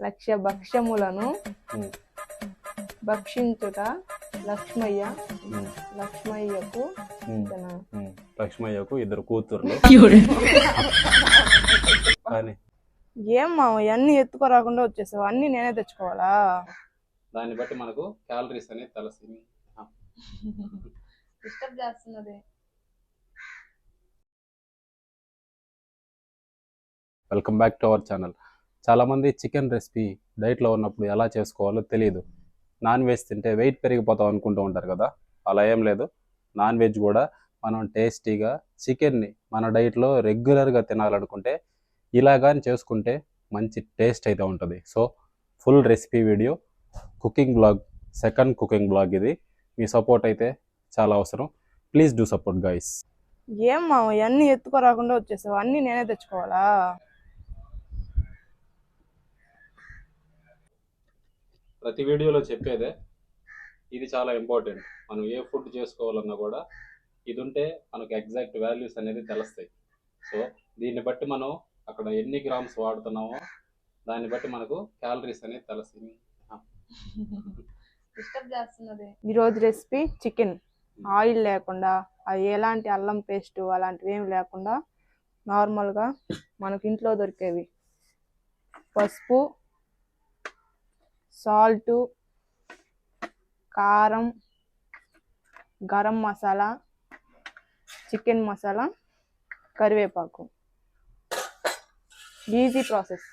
లక్ష భక్ష్యములను ఉమ్, భక్షించుట లక్ష్మయ్య ఉమ్, లక్ష్మయ్యకు ఉమ్, తన ఉమ్. లక్ష్మయ్యకు 2 కూతుర్లు కానీ ఏం మావయ్య అన్ని ఎత్తుకోరాకుండా వచ్చేసావు, అన్ని నేనే తెచ్చుకోవాలా? దాన్ని బట్టి మనకు క్యాలరీస్ అనేది తెలుస్తుంది. డిస్టర్బ్ చేస్తున్నది. Welcome back to our channel. చాలామంది చికెన్ రెసిపీ డైట్లో ఉన్నప్పుడు ఎలా చేసుకోవాలో తెలియదు. నాన్ వెజ్ తింటే వెయిట్ పెరిగిపోతాం అనుకుంటూ ఉంటారు కదా. అలా ఏం లేదు. నాన్ వెజ్ కూడా మనం టేస్టీగా చికెన్ని మన డైట్లో రెగ్యులర్గా తినాలనుకుంటే ఇలా కానీ చేసుకుంటే మంచి టేస్ట్ అయితే ఉంటుంది. So full recipe video cooking blog, second cooking blog ఇది. మీ సపోర్ట్ అయితే చాలా అవసరం. Please do support guys. ఏం మావయ్య అన్ని ఎత్తుకోరాకుండా వచ్చేసావు, అన్ని నేనే తెచ్చుకోవాలా? ప్రతి వీడియోలో చెప్పేదే ఇది చాలా ఇంపార్టెంట్. మనం ఏ ఫుడ్ చేసుకోవాలన్నా కూడా ఇది ఉంటే మనకు ఎగ్జాక్ట్ వాల్యూస్ అనేది తెలుస్తాయి. సో దీన్ని బట్టి మనం అక్కడ ఎన్ని గ్రామ్స్ వాడుతున్నామో దాన్ని బట్టి మనకు క్యాలరీస్ అనేది తెలుస్తుంది. డిస్టర్బ్ చేస్తున్నది. ఈరోజు రెసిపీ చికెన్, ఆయిల్ లేకుండా, అది ఎలాంటి అల్లం పేస్ట్ అలాంటివి ఏమి లేకుండా నార్మల్గా మనకు ఇంట్లో దొరికేవి పసుపు, సాల్టు, కారం, గరం మసాలా, చికెన్ మసాలా, కరివేపాకు. Easy process.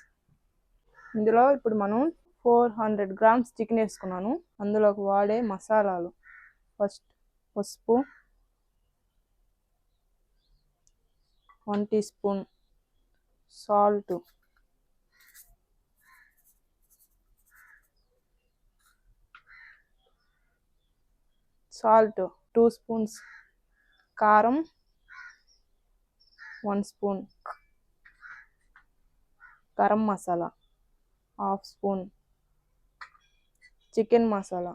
ఇందులో ఇప్పుడు మనం 400 గ్రామ్స్ చికెన్ వేసుకున్నాను. అందులోకి వాడే మసాలాలు: ఫస్ట్ పసుపు 1 teaspoon, salt salt 2 spoons, కారం 1 spoon, garam masala 1/2 spoon, chicken masala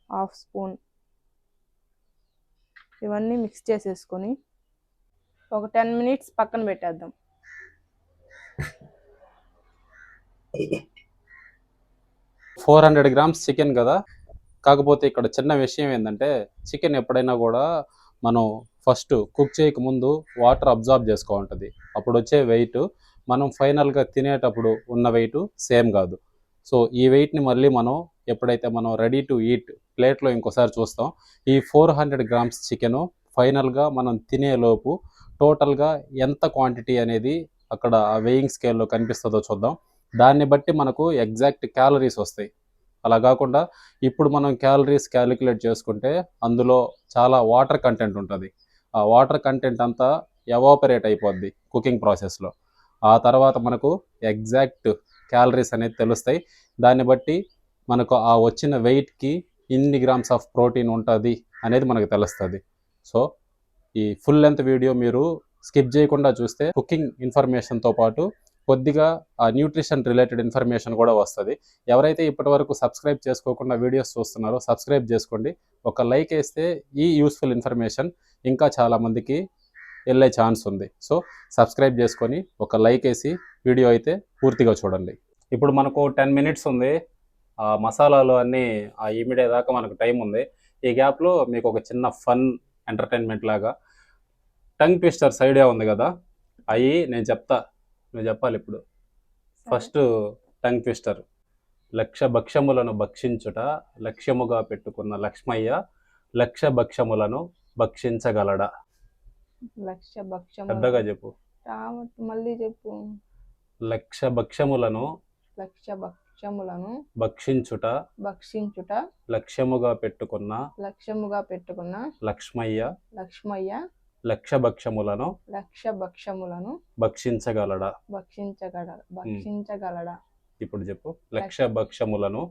1/2 spoon. ఇవన్నీ మిక్స్ చేసేసుకొని ఒక 10 మినిట్స్ పక్కన పెట్టేద్దాం. 400 గ్రామ్స్ చికెన్ కదా. కాకపోతే ఇక్కడ చిన్న విషయం ఏంటంటే చికెన్ ఎప్పుడైనా కూడా మనం ఫస్ట్ కుక్ చేయకముందు వాటర్ అబ్జార్బ్ చేసుకోవాలంటుంది. అప్పుడు వచ్చే వెయిట్ మనం ఫైనల్గా తినేటప్పుడు ఉన్న వెయిట్ సేమ్ కాదు. సో ఈ వెయిట్ని మళ్ళీ మనం ఎప్పుడైతే మనం రెడీ టు ఈట్ ప్లేట్లో ఇంకోసారి చూస్తాం. ఈ 400 గ్రామ్స్ చికెను ఫైనల్గా మనం తినేలోపు టోటల్గా ఎంత క్వాంటిటీ అనేది అక్కడ వెయింగ్ స్కేల్లో కనిపిస్తుందో చూద్దాం. దాన్ని బట్టి మనకు ఎగ్జాక్ట్ క్యాలరీస్ వస్తాయి. అలా కాకుండా ఇప్పుడు మనం క్యాలరీస్ క్యాలిక్యులేట్ చేసుకుంటే అందులో చాలా వాటర్ కంటెంట్ ఉంటుంది. ఆ వాటర్ కంటెంట్ అంతా ఎవాపరేట్ అయిపోద్ది కుకింగ్ ప్రాసెస్లో. ఆ తర్వాత మనకు ఎగ్జాక్ట్ క్యాలరీస్ అనేది తెలుస్తాయి. దాన్ని బట్టి మనకు ఆ వచ్చిన వెయిట్కి ఇన్ని గ్రామ్స్ ఆఫ్ ప్రోటీన్ ఉంటుంది అనేది మనకు తెలుస్తుంది. సో ఈ ఫుల్ లెంత్ వీడియో మీరు స్కిప్ చేయకుండా చూస్తే కుకింగ్ ఇన్ఫర్మేషన్తో పాటు కొద్దిగా ఆ న్యూట్రిషన్ రిలేటెడ్ ఇన్ఫర్మేషన్ కూడా వస్తుంది. ఎవరైతే ఇప్పటివరకు సబ్స్క్రైబ్ చేసుకోకుండా వీడియోస్ చూస్తున్నారో సబ్స్క్రైబ్ చేసుకోండి. ఒక లైక్ వేస్తే ఈ యూస్ఫుల్ ఇన్ఫర్మేషన్ ఇంకా చాలామందికి వెళ్ళే ఛాన్స్ ఉంది. సో సబ్స్క్రైబ్ చేసుకొని ఒక లైక్ వేసి వీడియో అయితే పూర్తిగా చూడండి. ఇప్పుడు మనకు 10 మినిట్స్ ఉంది. ఆ మసాలాలు అన్నీ ఆ ఇమిడే దాకా మనకు టైం ఉంది. ఈ గ్యాప్లో మీకు ఒక చిన్న ఫన్ ఎంటర్టైన్మెంట్ లాగా టంగ్ ట్విస్టర్స్ ఐడియా ఉంది కదా, అవి నేను చెప్తా, నువ్వు చెప్పాలి ఇప్పుడు. ఫస్ట్ టంగ్ ట్విస్టర్: లక్ష భక్ష్యములను భక్షించుట లక్ష్యముగా పెట్టుకున్న లక్ష్మయ్య లక్ష భక్ష్యములను భక్షించగలడా? లక్ష భక్ష్యములను పెద్దగా చెప్పు. మళ్ళీ చెప్పు. లక్ష భక్ష్యములను భక్షించుట లక్ష్యముగా పెట్టుకున్న లక్ష్మయ్య లక్ష భక్ష్యములను భక్షించగలడా? ఇప్పుడు చెప్పు. లక్ష భక్ష్యములను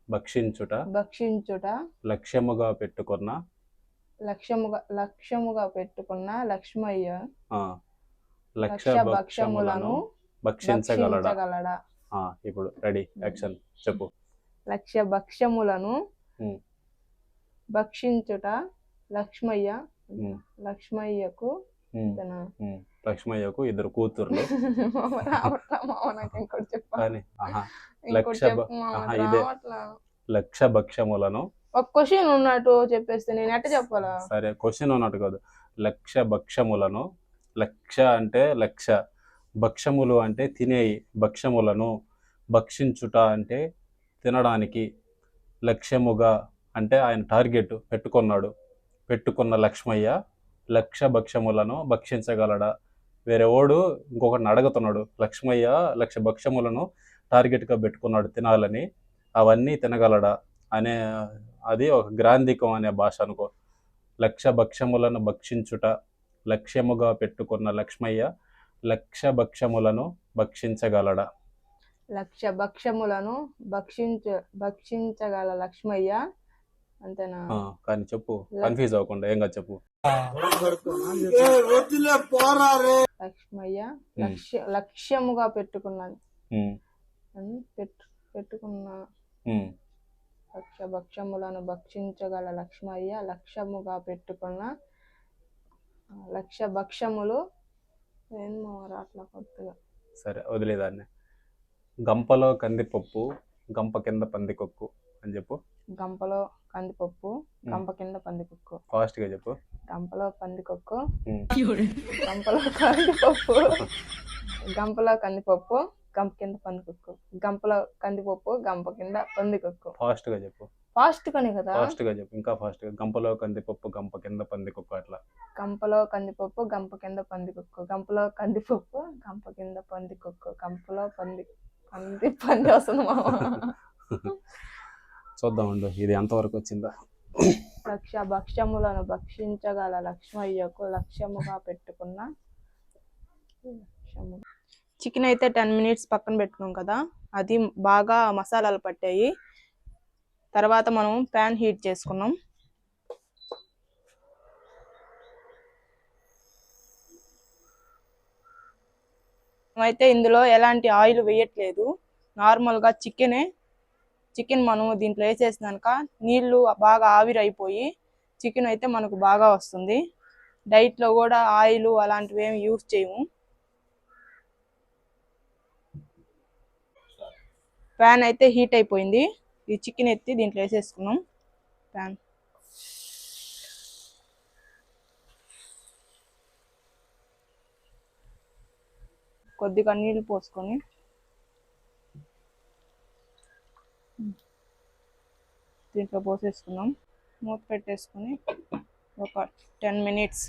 భక్షించుట లక్ష్యముగా పెట్టుకున్న లక్ష్మయ్య లక్ష భక్ష్యములను భక్షించగలడా? ఇప్పుడు రెడీ, యాక్షన్ చెప్పు. లక్ష భక్ష్యములను భక్షించుట లక్ష్మయ్యకు తన లక్ష్మయ్యకు 2 కూతుర్లు. మామ నాకు ఇంకోటి చెప్పు. కానీ ఇంకోటి చెప్పు మామ, నాకు ఇదే రావట్లా. లక్ష భక్ష్యములను. ఒక క్వశ్చన్ ఉన్నట్టు చెప్పేస్తే నేను ఎట్ట చెప్పాలా? సరే, క్వశ్చన్ ఉన్నట్టు కాదు. లక్ష భక్ష్యములను. లక్ష అంటే లక్ష, భక్ష్యములు అంటే తినేయి, భక్ష్యములను. భక్షించుట అంటే తినడానికి. లక్ష్యముగా అంటే ఆయన టార్గెట్ పెట్టుకున్న లక్ష్మయ్య లక్ష భక్ష్యములను భక్షించగలడా? వేరే ఓడు ఇంకొకరిని అడుగుతున్నాడు, లక్ష్మయ్య లక్ష భక్ష్యములను టార్గెట్గా పెట్టుకున్నాడు తినాలని, అవన్నీ తినగలడా అనే, అది ఒక గ్రాంధికం అనే భాష అనుకో. లక్ష భక్ష్యములను భక్షించుట, లక్ష్యముగా పెట్టుకున్న లక్ష్మయ్య లక్ష భక్ష్యములను భక్షించగలడా? లక్ష భక్ష్యములను భక్షించగల లక్ష్మయ్య, అంతేనా? కానీ చెప్పు, కన్ఫ్యూజ్ అవ్వకుండా ఏంగా చెప్పు. లక్ష్మయ్య లక్ష్యముగా పెట్టుకున్న లక్ష భక్ష్యములను భక్షించగల లక్ష్మయ్య లక్ష్యముగా పెట్టుకున్న లక్ష భక్ష్యములు ఏమో రాట్లా కొత్తగా. సరే, వదిలేదాన్ని. గంపలో కందిపప్పు, గంప కింద పందికొక్కు అని చెప్పు. గంపలో కందిపప్పు, గంప కింద పందికొక్కు. ఫాస్ట్ గా చెప్పు. గంపలో పందికొక్కు, గంపలో కందిపప్పు, గంపలో కందిపప్పు, గంప కింద పందికొక్కు. గంపలో కందిపప్పు, గంప కింద పందికొక్కు. ఫాస్ట్ గా చెప్పు. ఫాస్ట్ గానే కదా? ఫాస్ట్ గా చెప్పు, ఇంకా ఫాస్ట్ గా. గంపలో కందిపప్పు, గంప కింద పందికొక్కు. అట్లా. గంపలో కందిపప్పు, గంప కింద పందికొక్కు. గంపలో కందిపప్పు, గంప కింద పందికొక్కు. గంపలో పంది వస్తుంది మామ. చూద్దామండు ఇది ఎంతవరకు వచ్చిందా. లక్ష భక్ష్యములను భక్షించగల లక్ష్మయ్యకు లక్ష్యముగా పెట్టుకున్న చికెన్ అయితే 10 minutes పక్కన పెట్టుకున్నాం కదా, అది బాగా మసాలాలు పట్టాయి. తర్వాత మనం ప్యాన్ హీట్ చేసుకున్నాం. అయితే ఇందులో ఎలాంటి ఆయిల్ వేయట్లేదు, నార్మల్గా చికెన్ మనం దీంట్లో వేసేసినాక నీళ్లు బాగా ఆవిరి అయిపోయి చికెన్ అయితే మనకు బాగా వస్తుంది. డైట్లో కూడా ఆయిల్ అలాంటివి ఏమి యూజ్ చేయము. ప్యాన్ అయితే హీట్ అయిపోయింది. ఈ చికెన్ ఎత్తి దీంట్లో వేసేసుకున్నాం. ప్యాన్ కొద్దిగా నీళ్ళు పోసుకొని దీంట్లో పోసేసుకున్నాం. మూత పెట్టేసుకొని ఒక 10 minutes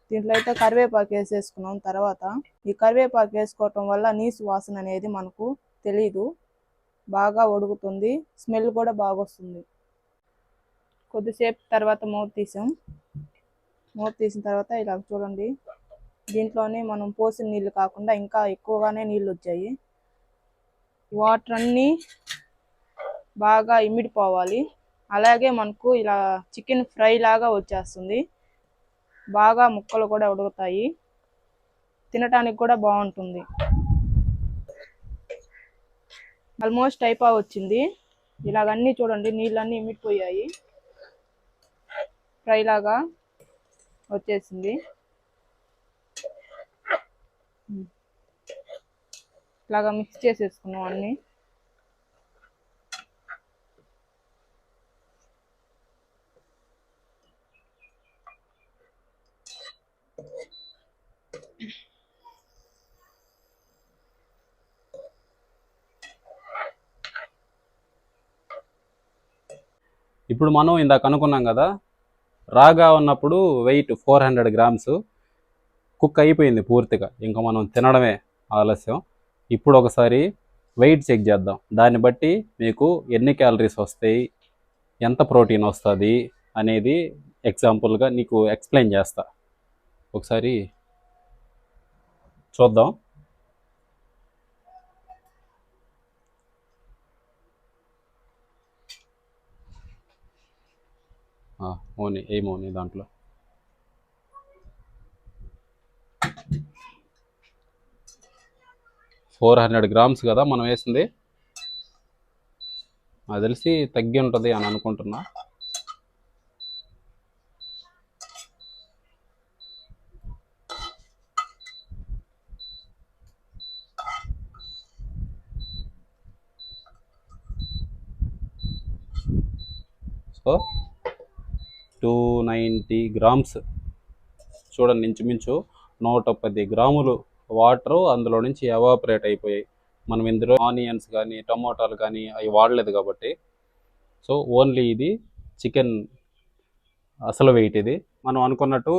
దీంట్లో అయితే కరివేపాకు వేసేసుకున్నాం. తర్వాత ఈ కరివేపాకు వేసుకోవటం వల్ల నీసు వాసన అనేది మనకు తెలీదు, బాగా ఉడుకుతుంది, స్మెల్ కూడా బాగా వస్తుంది. కొద్దిసేపు తర్వాత మూత తీసాం. మూత తీసిన తర్వాత ఇలా చూడండి, దీంట్లోనే మనం పోసిన నీళ్ళు కాకుండా ఇంకా ఎక్కువగానే నీళ్ళు వచ్చాయి. వాటర్ అన్నీ బాగా ఇమిడిపోవాలి, అలాగే మనకు ఇలా చికెన్ ఫ్రై లాగా వచ్చేస్తుంది. బాగా ముక్కలు కూడా ఉడుకుతాయి, తినటానికి కూడా బాగుంటుంది. ఆల్మోస్ట్ వచ్చింది. ఇలాగన్నీ చూడండి, నీళ్ళన్నీ ఇమిడిపోయాయి, ఫ్రై లాగా వచ్చేసింది. ఇలాగా మిక్స్ చేసేసుకున్నాం అన్నీ. ఇప్పుడు మనం ఇందాక అనుకున్నాం కదా, రాగా ఉన్నప్పుడు వెయిట్ 400 grams, కుక్ అయిపోయింది పూర్తిగా, ఇంకా మనం తినడమే ఆలస్యం. ఇప్పుడు ఒకసారి వెయిట్ చెక్ చేద్దాం. దాన్ని బట్టి మీకు ఎన్ని క్యాలరీస్ వస్తాయి, ఎంత ప్రోటీన్ వస్తుంది అనేది ఎగ్జాంపుల్గా నీకు ఎక్స్ప్లెయిన్ చేస్తా. ఒకసారి చూద్దాం. ఏమోని దాంట్లో 400 grams కదా మనం వేసింది. నాకు తెలిసి తగ్గి ఉంటుంది అని అనుకుంటున్నా. సో 290 గ్రామ్స్ చూడండి, ఇంచుమించు 110 గ్రాములు వాటరు అందులో నుంచి ఎవాపరేట్ అయిపోయాయి. మనం ఇందులో ఆనియన్స్ కానీ టమోటాలు కానీ అవి వాడలేదు కాబట్టి. సో ఓన్లీ ఇది చికెన్ అసలు వెయిట్. ఇది మనం అనుకున్నట్టు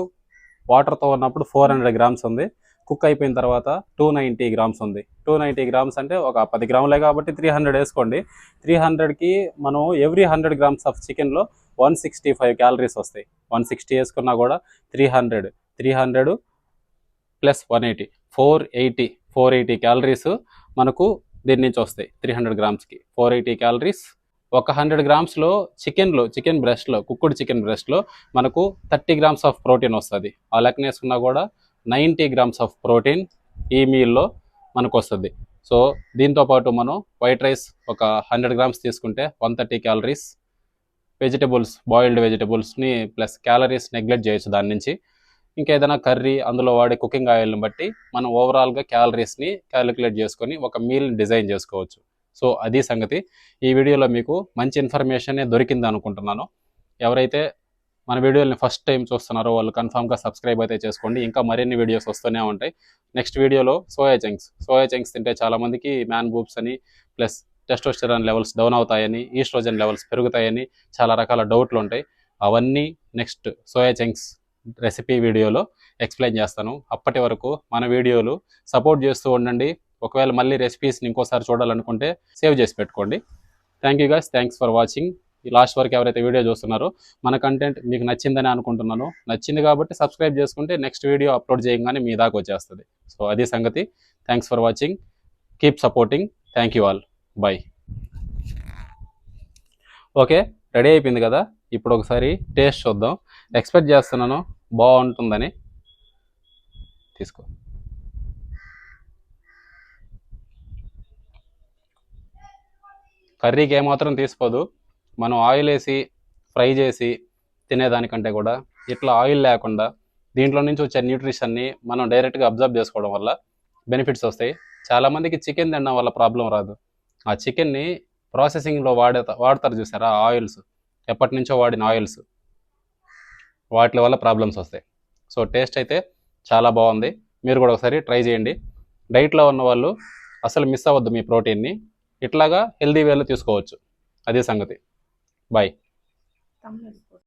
వాటర్తో ఉన్నప్పుడు 400 గ్రామ్స్ ఉంది, కుక్ అయిపోయిన తర్వాత 290 గ్రామ్స్ ఉంది. 290 గ్రామ్స్ అంటే ఒక 10 గ్రాములే కాబట్టి 300 వేసుకోండి. 300కి మనం ఎవ్రీ 100 గ్రామ్స్ ఆఫ్ చికెన్లో 165 క్యాలరీస్ వస్తాయి. 160 వేసుకున్నా కూడా 300 ప్లస్ 180 480 క్యాలరీస్ మనకు దీని నుంచి వస్తాయి. 300 గ్రామ్స్కి 480 క్యాలరీస్. ఒక 100 గ్రామ్స్లో చికెన్ బ్రెస్ట్లో, కుక్కుడ్ చికెన్ బ్రెస్ట్లో మనకు 30 గ్రామ్స్ ఆఫ్ ప్రోటీన్ వస్తుంది. ఆ లెక్కన వేసుకున్నా కూడా 90 గ్రామ్స్ ఆఫ్ ప్రోటీన్ ఈ మీల్లో మనకు వస్తుంది. సో దీంతో పాటు మనం వైట్ రైస్ ఒక 100 గ్రామ్స్ తీసుకుంటే 130 క్యాలరీస్. వెజిటబుల్స్, బాయిల్డ్ వెజిటబుల్స్ని ప్లస్ క్యాలరీస్ నెగ్లెక్ట్ చేయొచ్చు దాని నుంచి. ఇంకేదైనా కర్రీ, అందులో వాడే కుకింగ్ ఆయిల్ని బట్టి మనం ఓవరాల్గా క్యాలరీస్ని క్యాలిక్యులేట్ చేసుకొని ఒక మీల్ని డిజైన్ చేసుకోవచ్చు. సో అది సంగతి. ఈ వీడియోలో మీకు మంచి ఇన్ఫర్మేషనే దొరికింది అనుకుంటున్నాను. ఎవరైతే మన వీడియోని ఫస్ట్ టైం చూస్తున్నారో వాళ్ళు కన్ఫామ్గా సబ్స్క్రైబ్ అయితే చేసుకోండి. ఇంకా మరిన్ని వీడియోస్ వస్తూనే ఉంటాయి. నెక్స్ట్ వీడియోలో సోయా చంక్స్ తింటే చాలామందికి మ్యాన్ బూబ్స్ అని, ప్లస్ టెస్టోస్టెరాన్ లెవెల్స్ డౌన్ అవుతాయని, ఈస్ట్రోజన్ లెవెల్స్ పెరుగుతాయని చాలా రకాల డౌట్లు ఉంటాయి. అవన్నీ నెక్స్ట్ సోయా చంక్స్ రెసిపీ వీడియోలో ఎక్స్ప్లెయిన్ చేస్తాను. అప్పటి వరకు మన వీడియోలు సపోర్ట్ చేస్తూ ఉండండి. ఒకవేళ మళ్ళీ రెసిపీస్ని ఇంకోసారి చూడాలనుకుంటే సేవ్ చేసి పెట్టుకోండి. Thank you guys, thanks for watching. ఈ లాస్ట్ వరకు ఎవరైతే వీడియో చూస్తున్నారో మన కంటెంట్ మీకు నచ్చిందని అనుకుంటున్నాను. నచ్చింది కాబట్టి సబ్స్క్రైబ్ చేసుకుంటే నెక్స్ట్ వీడియో అప్లోడ్ చేయగానే మీ దాకా వచ్చేస్తుంది. సో అది సంగతి. Thanks for watching, keep supporting. Thank you all, by. Okay, ready అయిపోయింది కదా. ఇప్పుడు ఒకసారి టేస్ట్ చూద్దాం. ఎక్స్పెక్ట్ చేస్తున్నాను బాగుంటుందని. తీసుకో. కర్రీకి ఏమాత్రం తీసిపోదు. మనం ఆయిల్ వేసి ఫ్రై చేసి తినేదానికంటే కూడా ఇట్లా ఆయిల్ లేకుండా దీంట్లో నుంచి వచ్చే న్యూట్రిషన్ని మనం డైరెక్ట్గా అబ్జర్వ్ చేసుకోవడం వల్ల బెనిఫిట్స్ వస్తాయి. చాలామందికి చికెన్ తినడం వల్ల ప్రాబ్లం రాదు. ఆ చికెన్ని ప్రాసెసింగ్లో వాడతారు చూసారా, ఆయిల్స్, ఎప్పటి నుంచో వాడిన ఆయిల్స్, వాటి వల్ల ప్రాబ్లమ్స్ వస్తాయి. సో టేస్ట్ అయితే చాలా బాగుంది. మీరు కూడా ఒకసారి ట్రై చేయండి. డైట్లో ఉన్న వాళ్ళు అసలు మిస్ అవ్వద్దు మీ ప్రోటీన్ని. ఇట్లాగా హెల్దీ వేలో తీసుకోవచ్చు. అదే సంగతి. బాయ్.